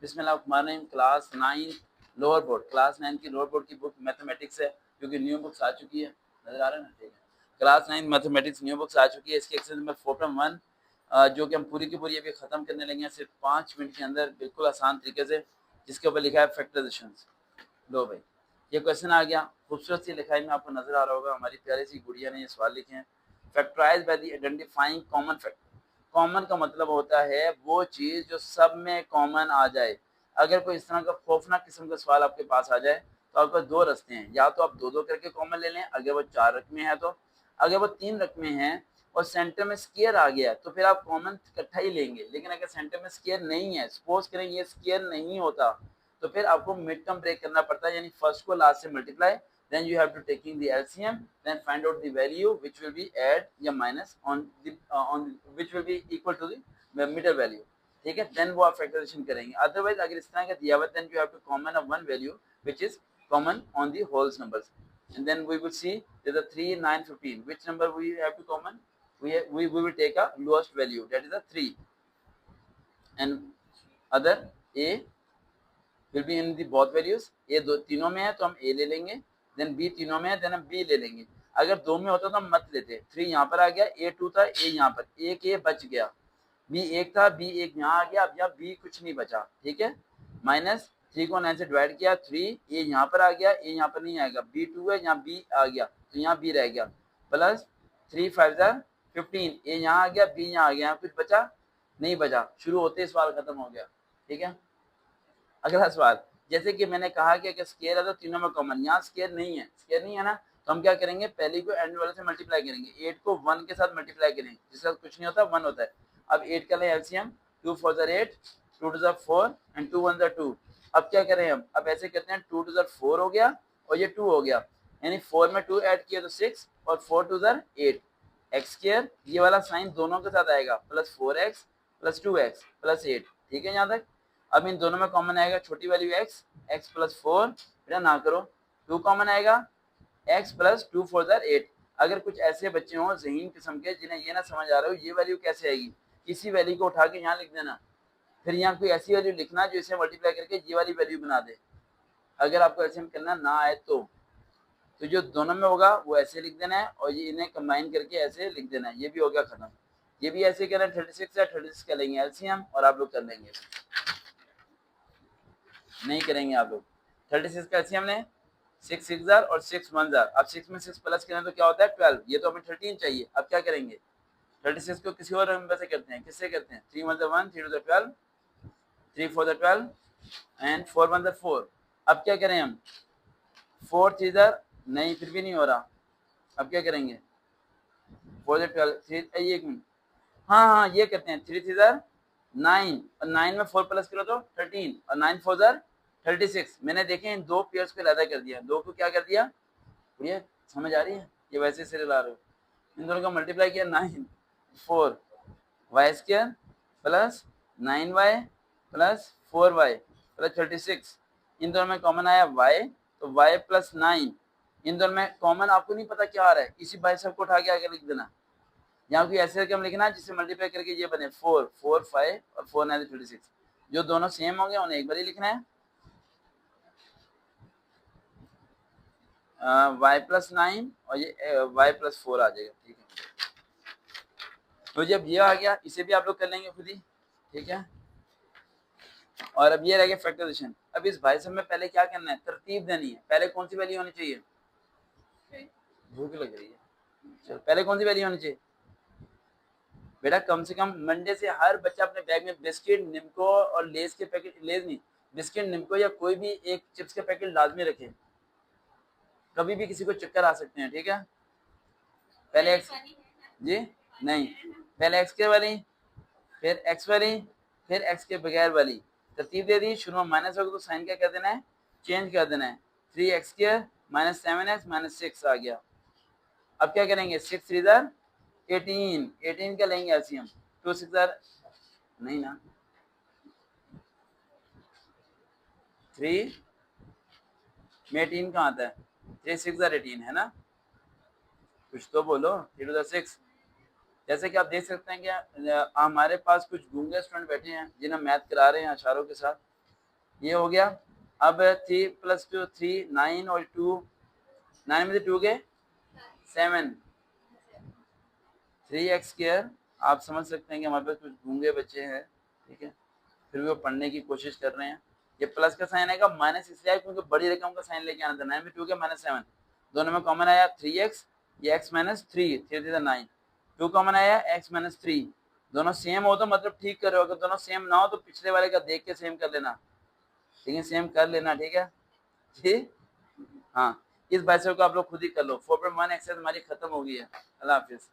बिस्मिल्लाहिर्रहमानिर्रहीम। Class 9 lower board, class 9 की lower board की बुक मैथमेटिक्स है, क्योंकि न्यू बुक्स आ चुकी है। नजर आ रहा है ना? ठीक है। क्लास 9 मैथमेटिक्स न्यू बुक्स आ चुकी है। इसकी एक्सरसाइज नंबर 4.1 जो कि हम पूरी की पूरी अभी खत्म करने लगे हैं सिर्फ 5 मिनट के अंदर, बिल्कुल आसान तरीके से, जिसके ऊपर लिखा है फैक्टराइजेशन। लो भाई, ये क्वेश्चन आ गया। खूबसूरत सी लिखाई में आपको नजर आ रहा होगा, हमारी प्यारी सी गुड़िया ने ये सवाल लिखे हैं। Factorise by the identifying common factor. Common का मतलब होता है वो चीज जो सब में कॉमन आ जाए। अगर कोई इस तरह का खौफनाक किस्म का सवाल आपके पास आ जाए तो आपके पास दो रास्ते हैं, या तो आप दो दो करके कॉमन ले लें अगर वो 4 रकमें हैं, तो अगर वो 3 रकमें हैं और सेंटर में स्केयर आ गया तो फिर आप कॉमन इकट्ठा ही लेंगे। लेकिन अगर सेंटर में स्केयर नहीं है, सपोज करें ये स्केयर नहीं होता, तो फिर आपको मिड टर्म ब्रेक करना पड़ता है, यानी फर्स्ट को लास्ट से multiply, then you have to taking the LCM, then find out the value which will be add या minus on which will be equal to the middle value। ठीक है, then वो आप फैक्टराइजेशन करेंगे। Otherwise अगर इस तरह का दिया हुआ then you have to common of one value which is common on the whole numbers, and then we will see that the 3 9 15 which number we have to common, we will take a lowest value, that is a 3, and other a will be in the both values। a दो तीनों में है तो हम a ले लेंगे, then b तीनों में है देन हम b ले लेंगे। अगर दो में होता तो हम मत लेते। 3 यहाँ पर आ गया, a2 था, a यहाँ पर, एक a बच गया, b एक था, b एक यहाँ आ गया, अब यहाँ b कुछ नहीं बचा। ठीक है, माइनस 3 को 9 से डिवाइड किया, 3 a यहाँ पर आ गया, a यहाँ पर नहीं आएगा, b2 है, यहाँ b आ गया तो यहाँ b रह गया, प्लस 3 5 15, a यहाँ आ गया, b यहाँ आ गया, कुछ बचा नहीं बचा। शुरू होते ही सवाल खत्म हो गया। ठीक है, अगला सवाल, जैसे कि मैंने कहा कि अगर स्केयर है तो तीनों में कॉमन, यहाँ स्केयर नहीं है, स्केयर नहीं है ना, तो हम क्या करेंगे, पहले को एंड वाले से मल्टीप्लाई करेंगे, 8 को 1 के साथ मल्टीप्लाई करेंगे, जिसका कुछ नहीं होता 1 होता है। अब 8 का लें एलसीएम, 2 4 ज़ा 8, 2 2 ज़ा 4 एंड 2 1 ज़ा 2। अब क्या करें हम, अब ऐसे करते हैं, 2 2 ज़ा 4 हो गया और ये 2 हो गया, यानी 4 में 2 ऐड किया तो 6 और 4 2 ज़ा 8, एक्स स्केयर ये वाला साइन दोनों के साथ आएगा, plus 4x plus 2x plus 8। ठीक है यहाँ तक। अब इन दोनों में कॉमन आएगा छोटी वैल्यू x, x प्लस 4, बेटा ना करो, 2 कॉमन आएगा, x प्लस 2 4 ज़ा 8। अगर कुछ ऐसे बच्चे हों ज़हीन किस्म के जिन्हें ये ना समझ आ रहा हो ये वैल्यू कैसे आएगी, किसी वैल्यू को उठा के यहाँ लिख देना, फिर यहाँ कोई ऐसी वैल्यू लिखना जो इसे मल्टीप्लाई करके ये वाली वैल्यू बना दे। अगर आपको ऐसे करना ना आए तो जो दोनों में होगा वो ऐसे लिख देना है और ये इन्हें कंबाइन करके ऐसे लिख देना है, ये भी हो गया खत्म। ये भी ऐसे करना, 36 है, 36 का लेंगे एलसीएम और आप लोग कर लेंगे, नहीं करेंगे आप लोग। 36 का एलसीएम ने 6 6 जार और 6 1 जार, अब 6 में 6 प्लस करें तो क्या होता है 12, ये तो हमें 13 चाहिए। अब क्या करेंगे, 36 को किसी और नंबर से करते हैं, किससे करते हैं, 3 1 ज़ा 1, 3 2 ज़ा 12, 3 4 ज़ा 12 एंड 4 1 ज़ा 4। अब क्या करें हम, 4 3 जार, नहीं फिर भी नहीं हो रहा, अब क्या करेंगे, 4 ज़ा 12, 3 एक मिनट, हाँ हाँ ये करते हैं, 3 3 जार 9 और 9 में 4 प्लस करो तो 13 और 9 4 जार 36। मैंने देखे इन दो पेयर्स को अलग कर दिया, दो को क्या कर दिया, ये समझ आ रही है, ये वैसे से ला रहे हो, इन दोनों का मल्टीप्लाई किया, 9 4 y square plus 9y plus 4y plus 36। इन दोनों में कॉमन आया y, तो y प्लस 9, इन दोनों में कॉमन आपको नहीं पता क्या आ रहा है, इसी बाई सब को उठा के आगे लिख देना। यहाँ कोई ऐसे रकम लिखना जिससे मल्टीप्लाई करके ये बने 4 4 5 और 4 9 36, जो दोनों सेम होंगे उन्हें एक बार ही लिखना है, y प्लस 9 और ये y प्लस 4 आ जाएगा। ठीक है, तो जब ये आ गया इसे भी आप लोग कर लेंगे खुद ही। ठीक है, और अब ये रह गया फैक्टराइजेशन। अब इस भाई साहब में पहले क्या करना है, तरतीब देनी है। पहले कौन सी वैल्यू होनी चाहिए, भूख लग रही है, चलो पहले कौन सी वैल्यू होनी चाहिए बेटा, कम से कम मंडे से हर बच्चा अपने बैग में बिस्किट निम्को और लेज के पैकेट, लेज नहीं बिस्किट निम्को या कोई भी एक चिप्स के पैकेट लाजमी रखे, कभी भी किसी को चक्कर आ सकते हैं। ठीक है, पहले एक्स जी नहीं, पहले एक्स के वाली, फिर एक्स वाली, फिर एक्स के बगैर वाली, तरतीब दे दी। शुरू में माइनस होगा तो साइन क्या कर देना है, चेंज कर देना है, 3x² माइनस 7x माइनस 6 आ गया। अब क्या करेंगे, 6 3 ज़ा 18, 18 का लेंगे एलसीएम, 2 6 ज़ा नहीं ना 3 में 18 कहाँ आता है, 3 6 ज़ा 18 है ना, कुछ तो बोलो, 3 2 ज़ा 6। जैसे कि आप देख सकते हैं कि हमारे पास कुछ गूंगे स्टूडेंट बैठे हैं जिन्हें मैथ करा रहे हैं इशारों के साथ, ये हो गया। अब 3 + 2 3, 9 और 2, 9 में से 2 गए 7, 3x²। आप समझ सकते हैं कि हमारे पास कुछ गूंगे बच्चे हैं, ठीक है, फिर भी वो पढ़ने की कोशिश कर रहे हैं। ये प्लस का साइन आएगा, माइनस इसलिए आएगा क्योंकि बड़ी रकम का साइन लेके आना था। 9 में 2 के -7, दोनों में कॉमन आया 3x, ये x - 3, 3 3 9, 2 कॉमन आया x - 3, दोनों सेम हो तो मतलब ठीक कर रहे हो, अगर दोनों सेम ना हो तो पिछले वाले का देख के सेम कर लेना, ठीक है, सेम कर लेना, ठीक है, ठीक। हाँ, इस बाइसेप को आप लोग खुद ही कर लो। 4.1 एक्सरसाइज हमारी खत्म हो गई है। अल्लाह हाफिज।